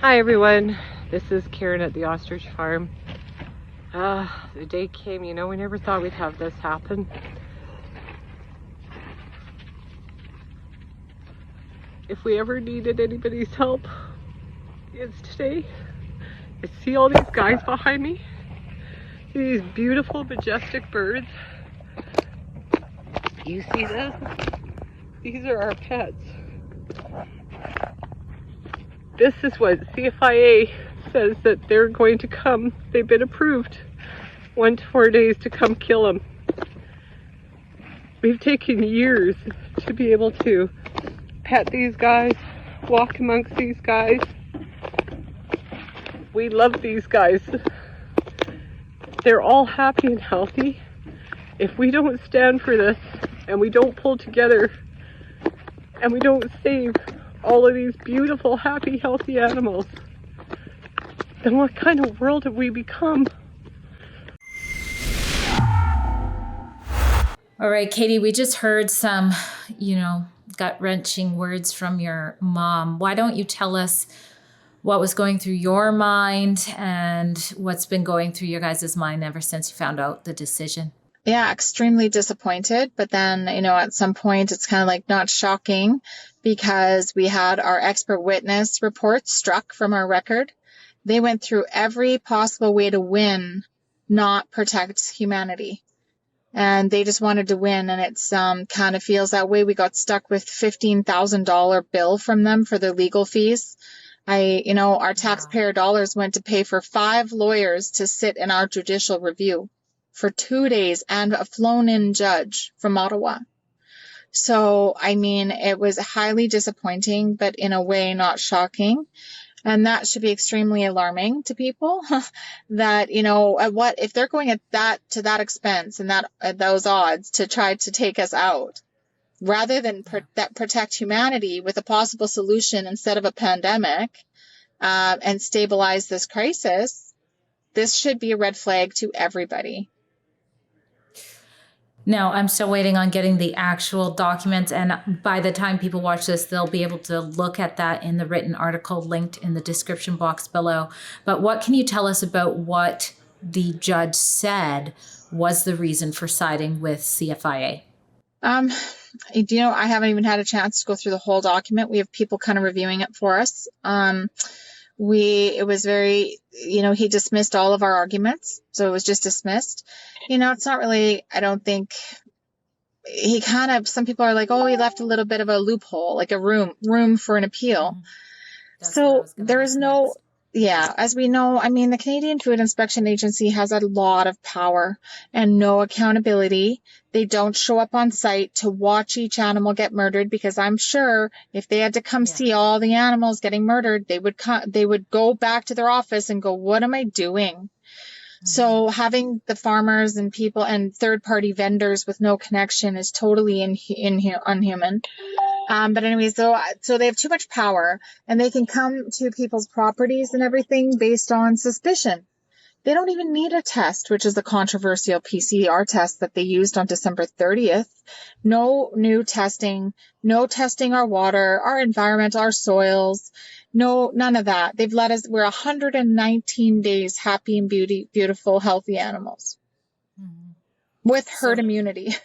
Hi everyone, this is Karen at the ostrich farm. The day came, we never thought we'd have this happen. If we ever needed anybody's help, it's today. I see all these guys behind me, these beautiful, majestic birds. You see this? These are our pets. This is what CFIA says that they're going to come. They've been approved 1 to 4 days to come kill them. We've taken years to be able to pet these guys, walk amongst these guys. We love these guys. They're all happy and healthy. If we don't stand for this and we don't pull together and we don't save all of these beautiful, happy, healthy animals, then what kind of world have we become? All right, Katie, we just heard some, gut-wrenching words from your mom. Why don't you tell us what was going through your mind and what's been going through your guys' mind ever since you found out the decision? Yeah, extremely disappointed. But then, at some point, it's kind of like not shocking because we had our expert witness report struck from our record. They went through every possible way to win, not protect humanity. And they just wanted to win. And it's kind of feels that way. We got stuck with $15,000 bill from them for their legal fees. Our taxpayer dollars went to pay for 5 lawyers to sit in our judicial review for 2 days and a flown-in judge from Ottawa. So, it was highly disappointing, but in a way not shocking. And that should be extremely alarming to people that, what if they're going to that expense and at those odds to try to take us out rather than protect humanity with a possible solution instead of a pandemic and stabilize this crisis. This should be a red flag to everybody. No, I'm still waiting on getting the actual documents. And by the time people watch this, they'll be able to look at that in the written article linked in the description box below. But what can you tell us about what the judge said was the reason for siding with CFIA? I haven't even had a chance to go through the whole document. We have people kind of reviewing it for us. It was very, he dismissed all of our arguments. So it was just dismissed. It's not really, I don't think some people are like, oh, he left a little bit of a loophole, like a room for an appeal. So there is no, as we know, the Canadian Food Inspection Agency has a lot of power and no accountability. They don't show up on site to watch each animal get murdered because I'm sure if they had to come see all the animals getting murdered, they would go back to their office and go, what am I doing? Mm-hmm. So having the farmers and people and third-party vendors with no connection is totally unhuman. But anyways, so they have too much power and they can come to people's properties and everything based on suspicion. They don't even need a test, which is the controversial PCR test that they used on December 30th. No new testing, no testing our water, our environment, our soils. No, none of that. They've let us, we're 119 days happy and beautiful, healthy animals with herd immunity.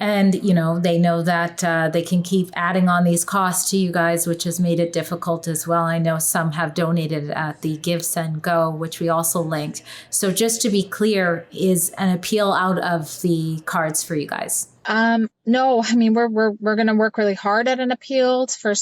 And, they know that they can keep adding on these costs to you guys, which has made it difficult as well. I know some have donated at the Give, Send, Go, which we also linked. So just to be clear, is an appeal out of the cards for you guys? No, we're going to work really hard at an appeal for a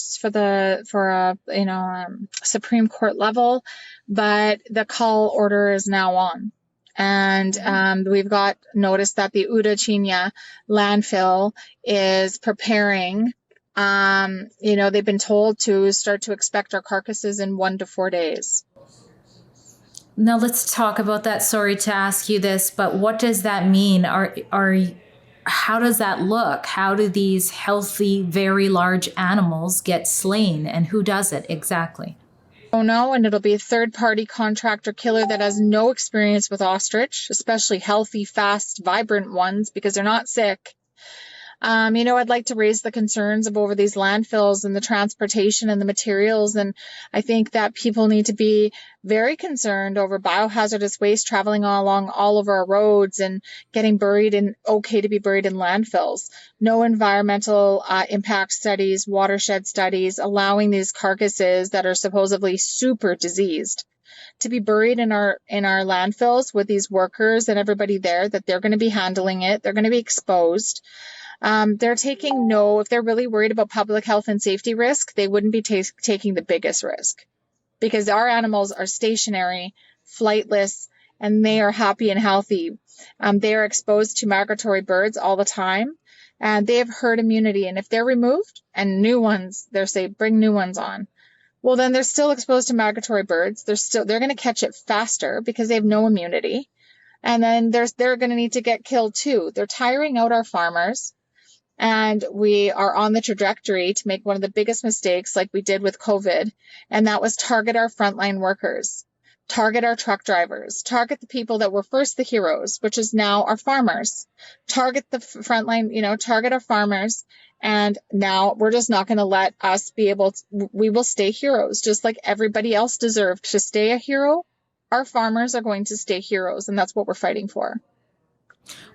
Supreme Court level, but the call order is now on. And we've got notice that the Udachina landfill is preparing. They've been told to start to expect our carcasses in 1 to 4 days. Now let's talk about that. Sorry to ask you this, but what does that mean? How does that look? How do these healthy, very large animals get slain, and who does it exactly? No, and it'll be a third-party contractor killer that has no experience with ostrich, especially healthy, fast, vibrant ones, because they're not sick. I'd like to raise the concerns of over these landfills and the transportation and the materials. And I think that people need to be very concerned over biohazardous waste traveling along all of our roads and getting buried in, okay to be buried in landfills. No environmental impact studies, watershed studies, allowing these carcasses that are supposedly super diseased to be buried in our landfills with these workers and everybody there, that they're going to be handling it. They're going to be exposed. They're taking if they're really worried about public health and safety risk, they wouldn't be taking the biggest risk, because our animals are stationary, flightless, and they are happy and healthy. They are exposed to migratory birds all the time, and they have herd immunity. And if they're removed and new ones, they're saying bring new ones on, well, then they're still exposed to migratory birds. They're going to catch it faster because they have no immunity. And then they're going to need to get killed too. They're tiring out our farmers. And we are on the trajectory to make one of the biggest mistakes like we did with COVID. And that was target our frontline workers, target our truck drivers, target the people that were first the heroes, which is now our farmers, target the frontline, target our farmers. And now we're just not going to let us be able to, we will stay heroes, just like everybody else deserved to stay a hero. Our farmers are going to stay heroes, and that's what we're fighting for.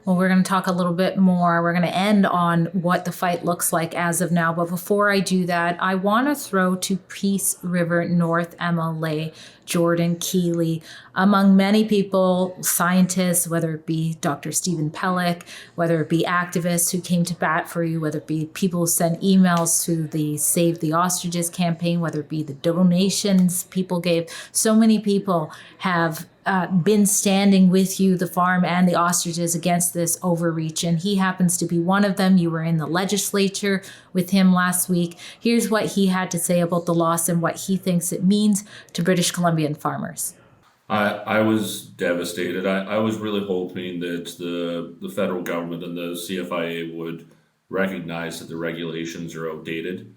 Well, we're going to talk a little bit more. We're going to end on what the fight looks like as of now. But before I do that, I want to throw to Peace River North MLA Jordan Keeley. Among many people, scientists, whether it be Dr. Stephen Pellick, whether it be activists who came to bat for you, whether it be people who sent emails to the Save the Ostriches campaign, whether it be the donations people gave, so many people have been standing with you, the farm and the ostriches, against this overreach. And he happens to be one of them. You were in the legislature with him last week. Here's what he had to say about the loss and what he thinks it means to British Columbian farmers. I was devastated. I was really hoping that the federal government and the CFIA would recognize that the regulations are outdated,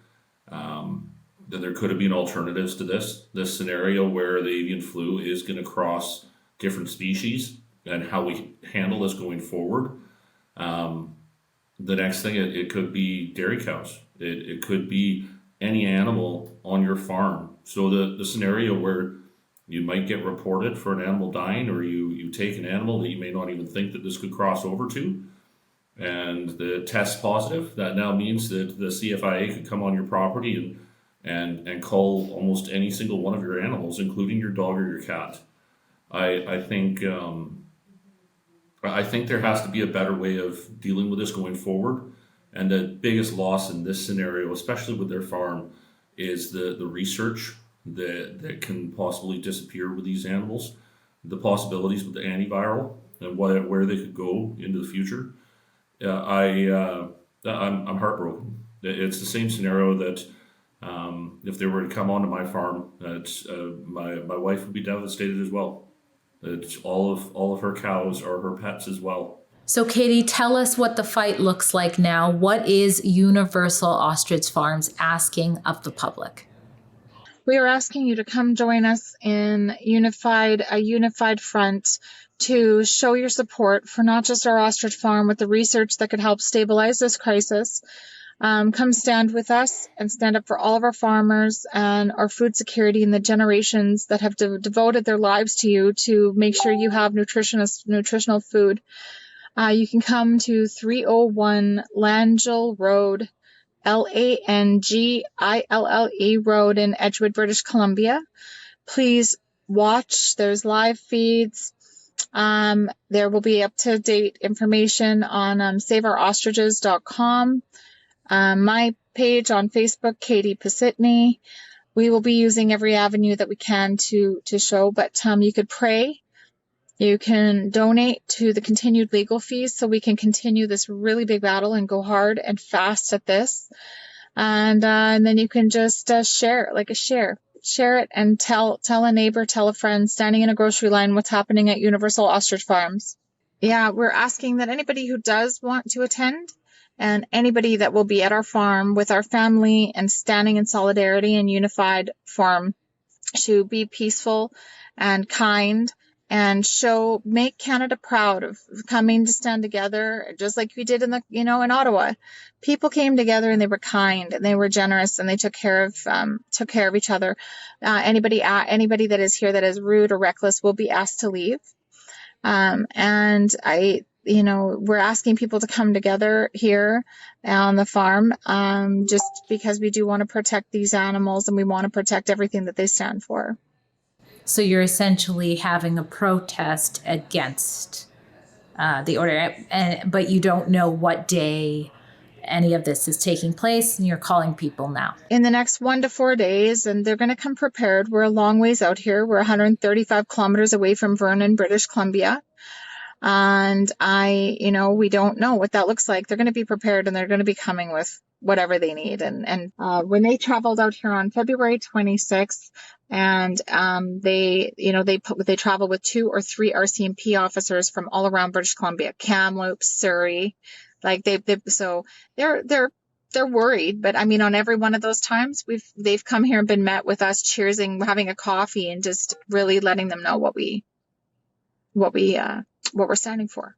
that there could have been alternatives to this scenario where the avian flu is going to cross different species, and how we handle this going forward. The next thing, it could be dairy cows. It could be any animal on your farm. So the scenario where you might get reported for an animal dying, or you take an animal that you may not even think that this could cross over to, and the test positive, that now means that the CFIA could come on your property and cull almost any single one of your animals, including your dog or your cat. I think there has to be a better way of dealing with this going forward. And the biggest loss in this scenario, especially with their farm, is the research that can possibly disappear with these animals, the possibilities with the antiviral and where they could go into the future. I'm heartbroken. It's the same scenario that if they were to come onto my farm, my wife would be devastated as well. It's all of her cows are her pets as well. So Katie, tell us what the fight looks like now. What is Universal Ostrich Farms asking of the public? We are asking you to come join us in a unified front to show your support for not just our ostrich farm with the research that could help stabilize this crisis. Come stand with us and stand up for all of our farmers and our food security and the generations that have devoted their lives to you to make sure you have nutritional food. You can come to 301 Langille Road, Langille Road in Edgewood, British Columbia. Please watch. There's live feeds. There will be up-to-date information on saveourostriches.com. My page on Facebook, Katie Pasitney. We will be using every avenue that we can to show, but you could pray. You can donate to the continued legal fees so we can continue this really big battle and go hard and fast at this. And then you can just share it, like a share it and tell a neighbor, tell a friend standing in a grocery line what's happening at Universal Ostrich Farms. Yeah, we're asking that anybody who does want to attend and anybody that will be at our farm with our family and standing in solidarity and unified farm to be peaceful and kind and make Canada proud of coming to stand together, just like we did in Ottawa. People came together and they were kind and they were generous and they took care of each other. Anybody that is here that is rude or reckless will be asked to leave. We're asking people to come together here on the farm, just because we do want to protect these animals and we want to protect everything that they stand for. So you're essentially having a protest against the order, but you don't know what day any of this is taking place, and you're calling people now. In the next 1 to 4 days, and they're going to come prepared. We're a long ways out here. We're 135 kilometers away from Vernon, British Columbia. And we don't know what that looks like. They're going to be prepared and they're going to be coming with whatever they need. And when they traveled out here on February 26th, and they travel with 2 or 3 RCMP officers from all around British Columbia, Kamloops, Surrey, so they're worried. But I mean, on every one of those times, they've come here and been met with us cheersing, having a coffee, and just really letting them know what we're standing for.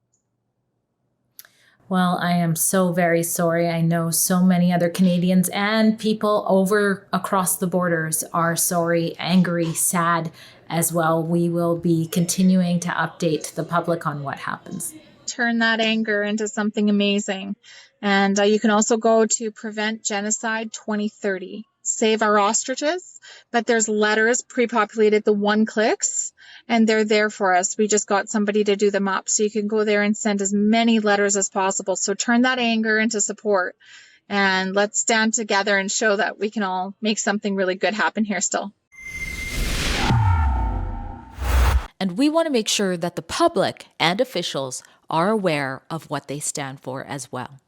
Well, I am so very sorry. I know so many other Canadians and people across the borders are sorry, angry, sad as well. We will be continuing to update the public on what happens. Turn that anger into something amazing. And you can also go to Prevent Genocide 2030. Save Our Ostriches. But there's letters pre-populated, the one-clicks, and they're there for us. We just got somebody to do them up. So you can go there and send as many letters as possible. So turn that anger into support. And let's stand together and show that we can all make something really good happen here still. And we want to make sure that the public and officials are aware of what they stand for as well.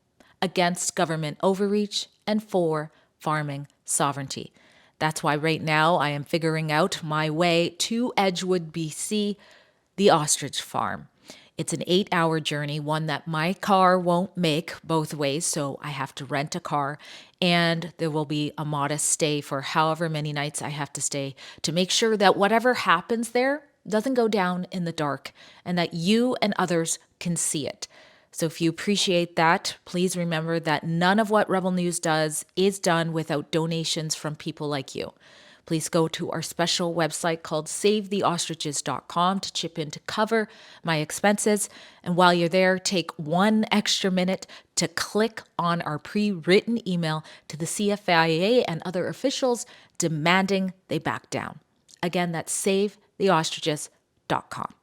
Against government overreach and for farming sovereignty. That's why right now I am figuring out my way to Edgewood, BC, the ostrich farm. It's an 8-hour journey, one that my car won't make both ways, so I have to rent a car, and there will be a modest stay for however many nights I have to stay to make sure that whatever happens there doesn't go down in the dark and that you and others can see it. So if you appreciate that, please remember that none of what Rebel News does is done without donations from people like you. Please go to our special website called SaveTheOstriches.com to chip in to cover my expenses. And while you're there, take 1 extra minute to click on our pre-written email to the CFIA and other officials demanding they back down. Again, that's SaveTheOstriches.com.